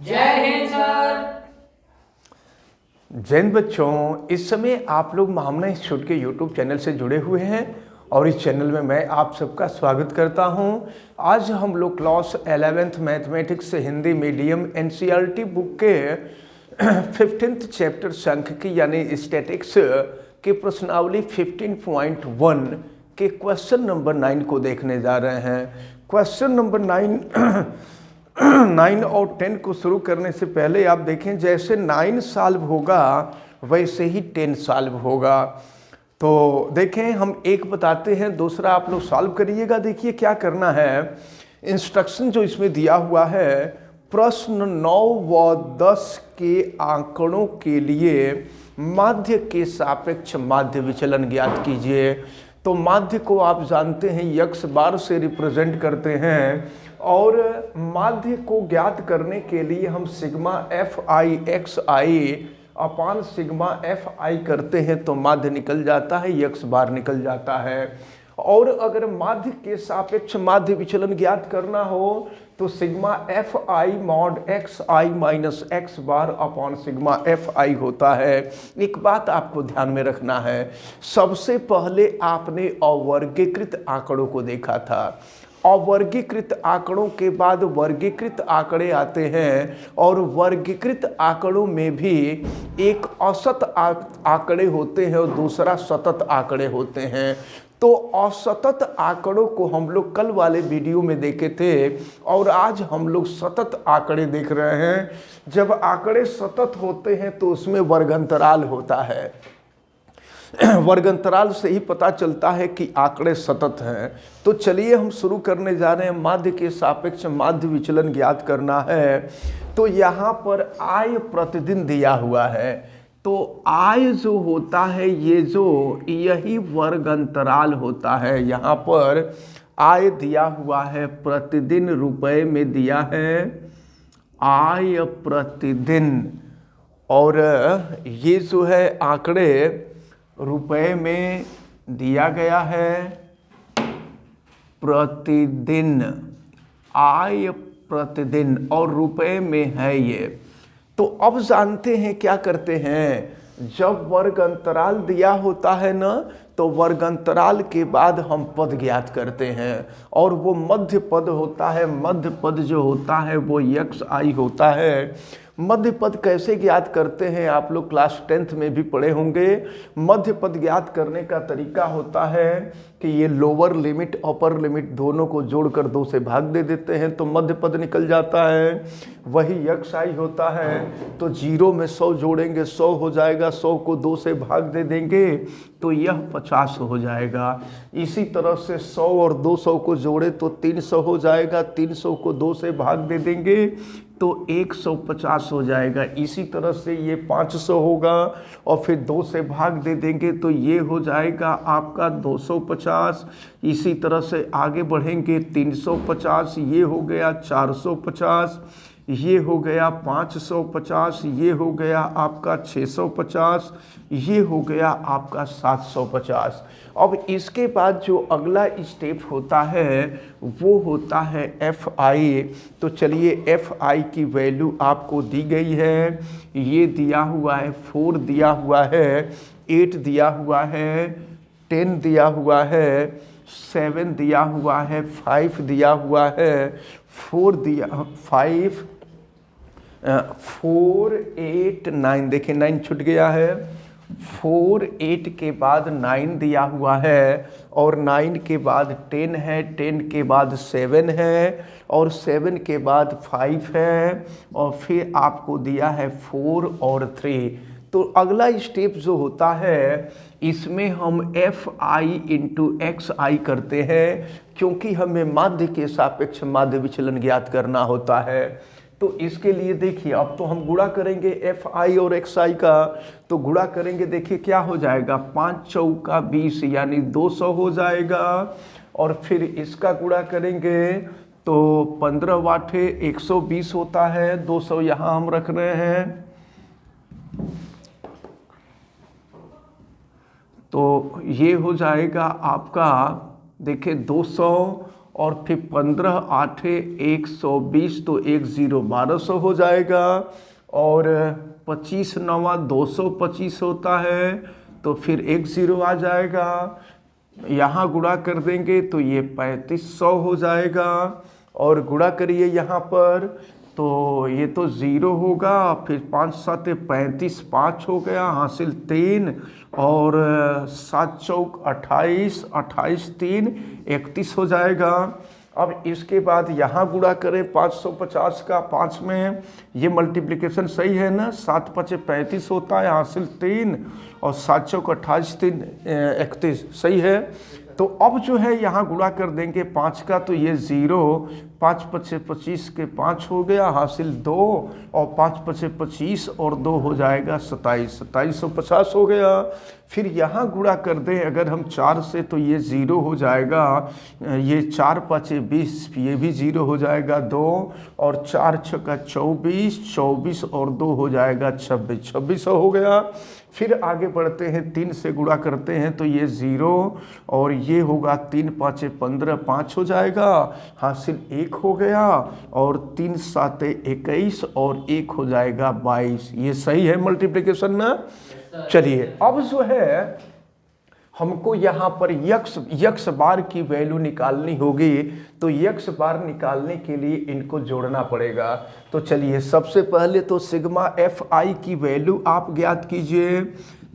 जय हिंद सर। जय हिंद बच्चों, इस समय आप लोग महामना इंस्टीट्यूट के यूट्यूब चैनल से जुड़े हुए हैं और इस चैनल में मैं आप सबका स्वागत करता हूं। आज हम लोग class 11th mathematics Hindi medium NCERT book के 15th चैप्टर सांख्यिकी यानी स्टैटिक्स के प्रश्नावली 15.1 के क्वेश्चन नंबर 9 को देखने जा रहे हैं। क्वेश्चन नंबर 9 और 10 को शुरू करने से पहले आप देखें, जैसे 9 सॉल्व होगा वैसे ही 10 सॉल्व होगा। तो देखें, हम एक बताते हैं, दूसरा आप लोग सॉल्व करिएगा। देखिए क्या करना है, इंस्ट्रक्शन जो इसमें दिया हुआ है, प्रश्न 9 व 10 के आंकड़ों के लिए माध्य के सापेक्ष माध्य विचलन ज्ञात कीजिए। तो माध्य को आप जानते हैं यक्स बार से रिप्रेजेंट करते हैं और माध्य को ज्ञात करने के लिए हम सिग्मा एफ आई एक्स आई अपान सिग्मा एफ आई करते हैं तो माध्य निकल जाता है, यक्स बार निकल जाता है। और अगर माध्य के सापेक्ष माध्य विचलन ज्ञात करना हो तो sigma F I mod X I minus X bar upon sigma F आई होता है। एक बात आपको ध्यान में रखना है, सबसे पहले आपने अवर्गीकृत आंकड़ों को देखा था। अवर्गीकृत आंकड़ों के बाद वर्गीकृत आंकड़े आते हैं और वर्गीकृत आंकड़ों में भी एक औसत आंकड़े होते हैं और दूसरा सतत आंकड़े होते हैं। तो असतत आंकड़ों को हम लोग कल वाले वीडियो में देखे थे और आज हम लोग सतत आंकड़े देख रहे हैं। जब आंकड़े सतत होते हैं तो उसमें वर्गांतराल होता है। वर्गांतराल से ही पता चलता है कि आंकड़े सतत हैं। तो चलिए हम शुरू करने जा रहे हैं। माध्य के सापेक्ष माध्य विचलन ज्ञात करना है। तो यहाँ पर आय प्रतिदिन दिया हुआ है, तो आय जो होता है ये जो यही वर्ग अंतराल होता है। यहाँ पर आय दिया हुआ है, प्रतिदिन रुपए में दिया है आय प्रतिदिन, और ये जो है आंकड़े रुपए में दिया गया है प्रतिदिन, आय प्रतिदिन और रुपए में है ये। तो अब जानते हैं क्या करते हैं, जब वर्ग अंतराल दिया होता है ना तो वर्ग अंतराल के बाद हम पद ज्ञात करते हैं और वो मध्य पद होता है। मध्य पद जो होता है वो यक्स आई होता है। मध्य पद कैसे ज्ञात करते हैं आप लोग क्लास 10th में भी पढ़े होंगे। मध्य पद ज्ञात करने का तरीका होता है कि ये लोअर लिमिट अपर लिमिट दोनों को जोड़कर 2 से भाग दे देते हैं तो मध्य पद निकल जाता है। वही यक्स आई होता है, तो 0 में 100 जोड़ेंगे 100 हो जाएगा, 100 को 2 से भाग दे देंगे तो यह 50 हो जाएगा। इसी तरह से 100 और 200 को जोड़े तो 300 हो जाएगा, 300 को 2 से भाग दे देंगे तो 150 हो जाएगा। इसी तरह से ये 500 होगा और फिर 2 से भाग दे देंगे तो ये हो जाएगा आपका 250। इसी तरह से आगे बढ़ेंगे 350, ये हो गया 450, ये हो गया 550, ये हो गया आपका 650, ये हो गया आपका 750। अब इसके बाद जो अगला स्टेप होता है वो होता है एफ आई। तो चलिए एफ आई की वैल्यू आपको दी गई है, ये दिया हुआ है 4 दिया हुआ है, 8 दिया हुआ है, 10 दिया हुआ है, 7 दिया हुआ है, 5 दिया हुआ है, 4 दिया 5 4 8 9, देखिए 9 छूट गया है। 4 8 के बाद 9 दिया हुआ है और 9 के बाद 10 है, 10 के बाद 7 है और 7 के बाद 5 है और फिर आपको दिया है 4 और 3। तो अगला स्टेप जो होता है इसमें हम एफ आई इंटू एक्स आई करते हैं, क्योंकि हमें माध्य के सापेक्ष माध्य विचलन ज्ञात करना होता है। तो इसके लिए देखिए, अब तो हम गुणा करेंगे एफ आई और एक्स आई का, तो गुणा करेंगे, देखिए क्या हो जाएगा, 5 चौका 20 यानी 200 हो जाएगा। और फिर इसका गुणा करेंगे तो 15 वाटे 120 होता है, 200 यहाँ हम रख रहे हैं। तो ये हो जाएगा आपका, देखिए 200 और फिर 15 आठे 120, तो 1 0 1200 हो जाएगा। और 25 नवा 225 होता है, तो फिर 1 0 आ जाएगा। यहाँ गुणा कर देंगे तो ये 3500 हो जाएगा। और गुणा करिए यहाँ पर, तो ये तो 0 होगा, फिर 5 7 35, 5 हो गया, हासिल 3, और 7 चौक 28, 28 3 31 हो जाएगा। अब इसके बाद यहाँ गुणा करें 550 का 5 में, ये मल्टीप्लिकेशन सही है ना, 7 5 35 होता है, हासिल 3, और 7 चौक 28 3 31 सही है। तो अब जो है यहाँ गुणा कर देंगे 5 का, तो ये 0, 5 5 25 के 5 हो गया, हासिल 2, और 5 5 25 और 2 हो जाएगा 27, 2750 हो गया। फिर यहाँ गुणा कर दें अगर हम 4 से, तो ये 0 हो जाएगा, ये 4 5 20, ये भी 0 हो जाएगा 2, और 4 6 24, 24 और 2 हो जाएगा 26, 2600 हो गया। फिर आगे बढ़ते हैं, 3 से गुणा करते हैं तो ये 0, और ये होगा 3 5 15, 5 हो जाएगा, हासिल 1 हो गया, और 3 7 21 और 1 हो जाएगा 22। ये सही है मल्टीप्लिकेशन ना। चलिए अब जो है हमको यहाँ पर यक्स बार की वैल्यू निकालनी होगी, तो यक्स बार निकालने के लिए इनको जोड़ना पड़ेगा। तो चलिए सबसे पहले तो सिग्मा एफ आई की वैल्यू आप ज्ञात कीजिए।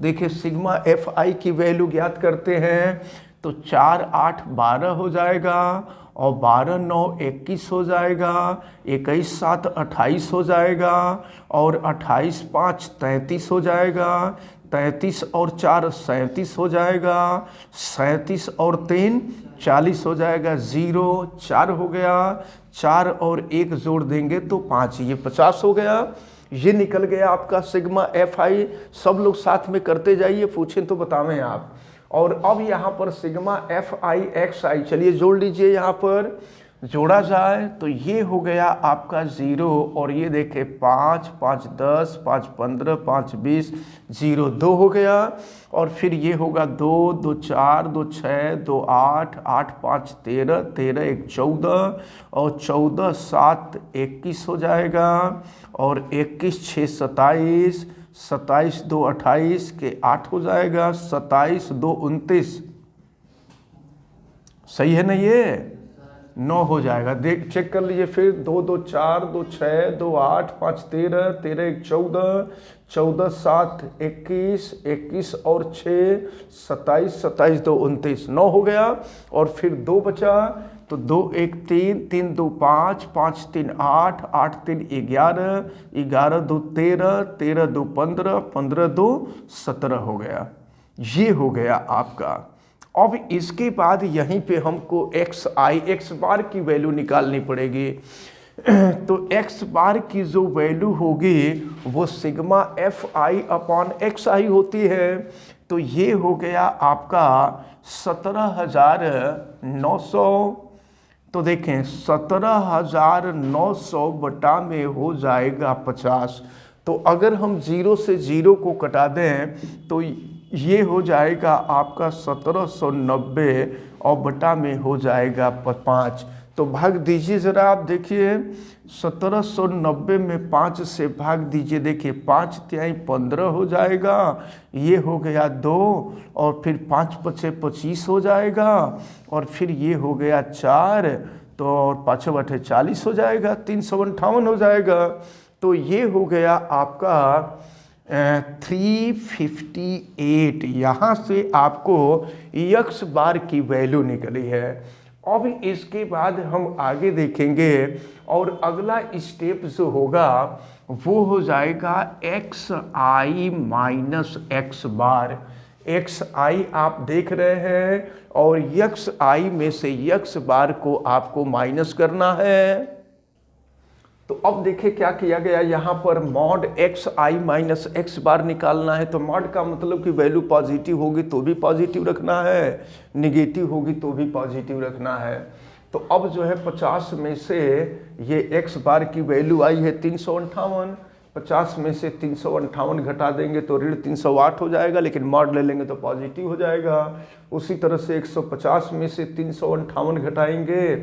देखिए सिग्मा एफ आई की वैल्यू ज्ञात करते हैं, तो 4 8 12 हो जाएगा, और 12 9 21 हो जाएगा, 21 7 28 हो जाएगा, और 28 5 33 हो जाएगा, 33 और 4 37 हो जाएगा, 37 और 3 40 हो जाएगा, 0 4 हो गया, 4 और 1 जोड़ देंगे तो 5, ये 50 हो गया। ये निकल गया आपका सिग्मा एफ आई। सब लोग साथ में करते जाइए, पूछें तो बतावें आप। और अब यहाँ पर सिग्मा एफ आई एक्स आई, चलिए जोड़ लीजिए, यहाँ पर जोड़ा जाए तो ये हो गया आपका 0, और ये देखें 5 5 10, 5 15, 5 20, 0 2 हो गया। और फिर ये होगा 2 2 4, 2 6, 2 8, 8 5 13, 13 1 14, और 14 7 21 हो जाएगा, और 21 6 27, 27 2 28 के 8 हो जाएगा, 27 2 29 सही है ना, ये 9 हो जाएगा। देख चेक कर लीजिए फिर, 2 2 4, 2 6, 2 8, 5 13, 13 1 14, 14 7 21, 21 और 6 27, 27 2 29 9 हो गया। और फिर 2 बचा, तो 2 1 3, 3 2 5, 5 3 8, 8 3 11, 11 2 13, 13 2 15, 15 2 17 हो गया। ये हो गया आपका। अब इसके बाद यहीं पे हमको एक्स आई एक्स बार की वैल्यू निकालनी पड़ेगी। तो एक्स बार की जो वैल्यू होगी वो sigma F I upon X I होती है। तो ये हो गया आपका 17,900। तो देखें 17,900 बटा में हो जाएगा 50। तो अगर हम 0 से 0 को कटा दें तो ये हो जाएगा आपका 1790, और बटा में हो जाएगा 5। तो भाग दीजिए ज़रा, आप देखिए 1790 में 5 से भाग दीजिए, देखिए 5 तिहाई 15 हो जाएगा, ये हो गया 2, और फिर 5 पचे 25 हो जाएगा, और फिर ये हो गया 4, तो और 5 बटे 40 हो जाएगा, 358 हो जाएगा। तो ये हो गया आपका 358। यहाँ से आपको यक्स बार की वैल्यू निकली है। अब इसके बाद हम आगे देखेंगे, और अगला स्टेप जो होगा वो हो जाएगा x I minus X bar. X आई आप देख रहे हैं, और यक्स आई में से यक्स बार को आपको माइनस करना है। तो अब देखिए क्या किया गया, यहाँ पर mod X I minus X बार निकालना है। तो मॉड का मतलब कि वैल्यू पॉजिटिव होगी तो भी पॉजिटिव रखना है, निगेटिव होगी तो भी पॉजिटिव रखना है। तो अब जो है 50 में से ये एक्स बार की वैल्यू आई है 358, 50 में से 358 घटा देंगे तो ऋण 308 हो जाएगा, लेकिन मॉड ले लेंगे तो पॉजिटिव हो जाएगा। उसी तरह से 150 में से 358 घटाएंगे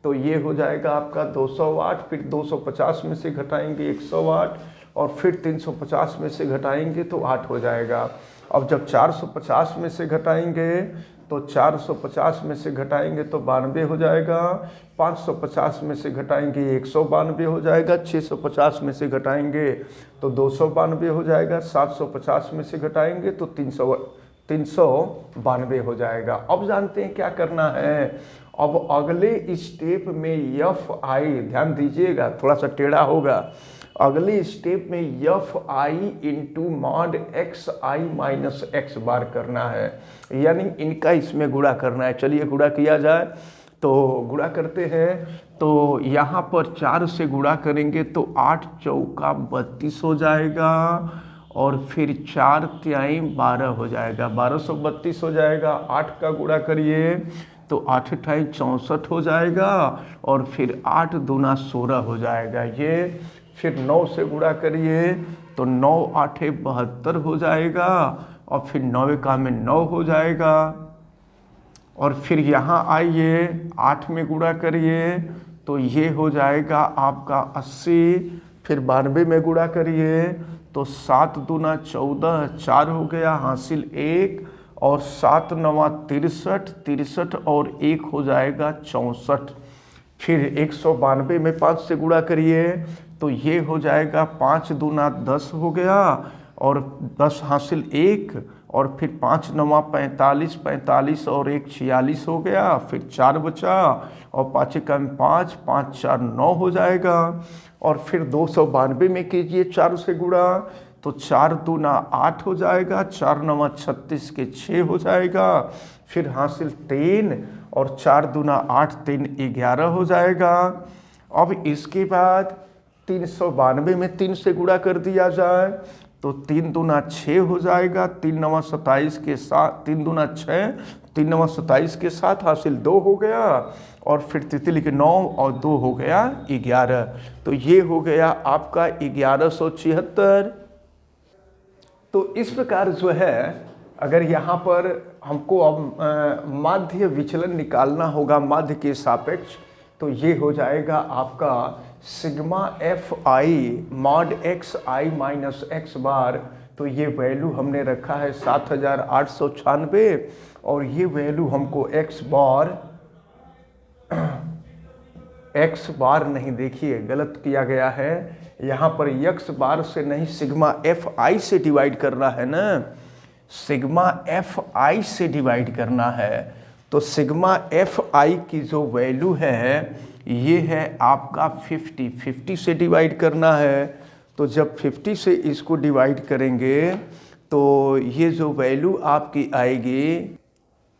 तो ये हो जाएगा आपका 208, फिर 250 में से घटाएंगे 108 और फिर 350 में से घटाएंगे तो 8 हो जाएगा। अब जब 450 में से घटाएंगे तो 450 में से घटाएंगे तो 92 हो जाएगा, 550 में से घटाएंगे 192 हो जाएगा, 650 में से घटाएंगे तो 292 हो जाएगा, 750 में से घटाएंगे तो 392 हो जाएगा। अब जानते हैं क्या करना है। अब अगले स्टेप में एफ आई, ध्यान दीजिएगा थोड़ा सा टेढ़ा होगा, अगले स्टेप में F I into mod X I minus X bar करना है, यानी इनका इसमें गुणा करना है। चलिए गुणा किया जाए, तो गुणा करते हैं। तो यहाँ पर 4 से गुणा करेंगे तो 8 चौका 32 हो जाएगा और फिर 4 तिहाई 12 हो जाएगा, 1232 हो जाएगा। 8 का गुणा करिए तो 8 अठाई 64 हो जाएगा और फिर 8 दूना 16 हो जाएगा ये। फिर 9 से गुणा करिए तो 9 आठे 72 हो जाएगा और फिर 9 का में 9 हो जाएगा। और फिर यहाँ आइए 8 में गुणा करिए तो ये हो जाएगा आपका 80, फिर 92 में गुणा करिए तो 7 दूना 14, 4 हो गया, हासिल 1 और 7 नवा 63, 63 और 1 हो जाएगा 64। फिर 192 में 5 से गुणा करिए तो ये हो जाएगा 5 दूना 10 हो गया और 10 हासिल 1 और फिर 5 नवा 45, 45 और 1 46 हो गया, फिर 4 बचा और 5 का 5, 5 4 9 हो जाएगा। और फिर 292 में कीजिए 4 से गुणा तो 4 दूना 8 हो जाएगा, 4 नवा 36 के 6 हो जाएगा, फिर हासिल 3 और 4 दूना 8, 3 11 हो जाएगा। अब इसके बाद 392 में 3 से गुणा कर दिया जाए तो 3 दूना 6 हो जाएगा, 3 नवा 27 के साथ 3 दूना 6, 3 नवा 27 के साथ हासिल 2 हो गया और फिर तितली के 9 और 2 हो गया 11। तो ये हो गया आपका 1176। तो इस प्रकार जो है, अगर यहाँ पर हमको अब माध्य विचलन निकालना होगा माध्य के सापेक्ष, तो ये हो जाएगा आपका sigma F I mod X I minus X bar. तो ये वैल्यू हमने रखा है 7896 और ये वैल्यू हमको एक्स बार नहीं, देखिए गलत किया गया है, यहाँ पर एक्स बार से नहीं सिग्मा एफ आई से डिवाइड करना है ना, सिग्मा एफ आई से डिवाइड करना है। तो सिग्मा एफ आई की जो वैल्यू है ये है आपका 50 से डिवाइड करना है। तो जब 50 से इसको डिवाइड करेंगे तो ये जो वैल्यू आपकी आएगी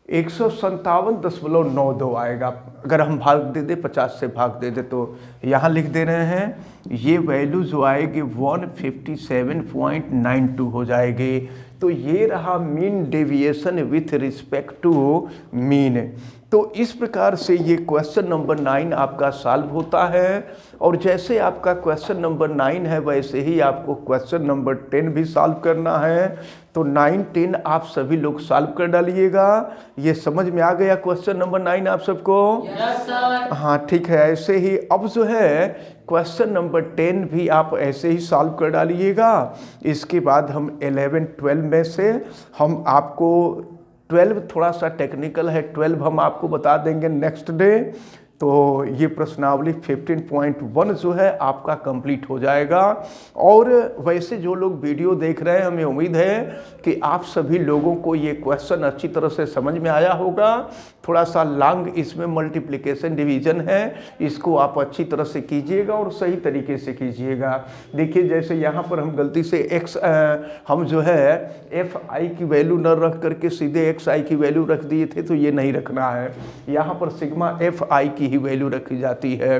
157.92 आएगा। अगर हम भाग दे दे 50 से भाग दे दे तो यहाँ लिख दे रहे हैं ये वैल्यू जो आएगी 157.92 हो जाएगी। तो ये रहा mean deviation with respect to mean. तो इस प्रकार से ये क्वेश्चन नंबर 9 आपका सॉल्व होता है। और जैसे आपका क्वेश्चन नंबर 9 है वैसे ही आपको क्वेश्चन नंबर 10 भी सॉल्व करना है। तो 9, 10 आप सभी लोग सॉल्व कर डालिएगा। ये समझ में आ गया क्वेश्चन नंबर 9 आप सबको? Yes sir. हाँ ठीक है। ऐसे ही अब जो है क्वेश्चन नंबर 10 भी आप ऐसे ही सॉल्व कर डालिएगा। इसके बाद हम 11, 12 में से हम आपको 12 थोड़ा सा टेक्निकल है, 12 हम आपको बता देंगे नेक्स्ट डे। तो ये प्रश्नावली 15.1 जो है आपका कंप्लीट हो जाएगा। और वैसे जो लोग वीडियो देख रहे हैं हमें उम्मीद है कि आप सभी लोगों को ये क्वेश्चन अच्छी तरह से समझ में आया होगा। थोड़ा सा लॉन्ग इसमें मल्टीप्लिकेशन डिवीजन है, इसको आप अच्छी तरह से कीजिएगा और सही तरीके से कीजिएगा। देखिए जैसे यहाँ पर हम गलती से हम जो है एफ आई की वैल्यू न रख करके सीधे एक्स आई की वैल्यू रख दिए थे, तो ये नहीं रखना है। यहाँ पर सिग्मा एफ आई की की ही वैल्यू रखी जाती है।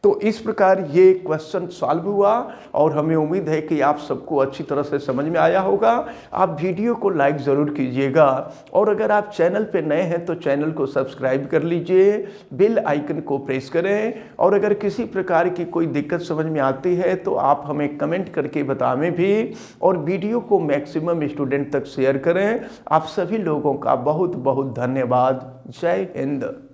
तो इस प्रकार ये क्वेश्चन सॉल्व हुआ और हमें उम्मीद है कि आप सबको अच्छी तरह से समझ में आया होगा। आप वीडियो को लाइक ज़रूर कीजिएगा और अगर आप चैनल पे नए हैं तो चैनल को सब्सक्राइब कर लीजिए, बेल आइकन को प्रेस करें और अगर किसी प्रकार की कोई दिक्कत समझ में आती है तो आप हमें कमेंट करके बतावें भी और वीडियो को मैक्सिमम स्टूडेंट तक शेयर करें। आप सभी लोगों का बहुत बहुत धन्यवाद। जय हिंद।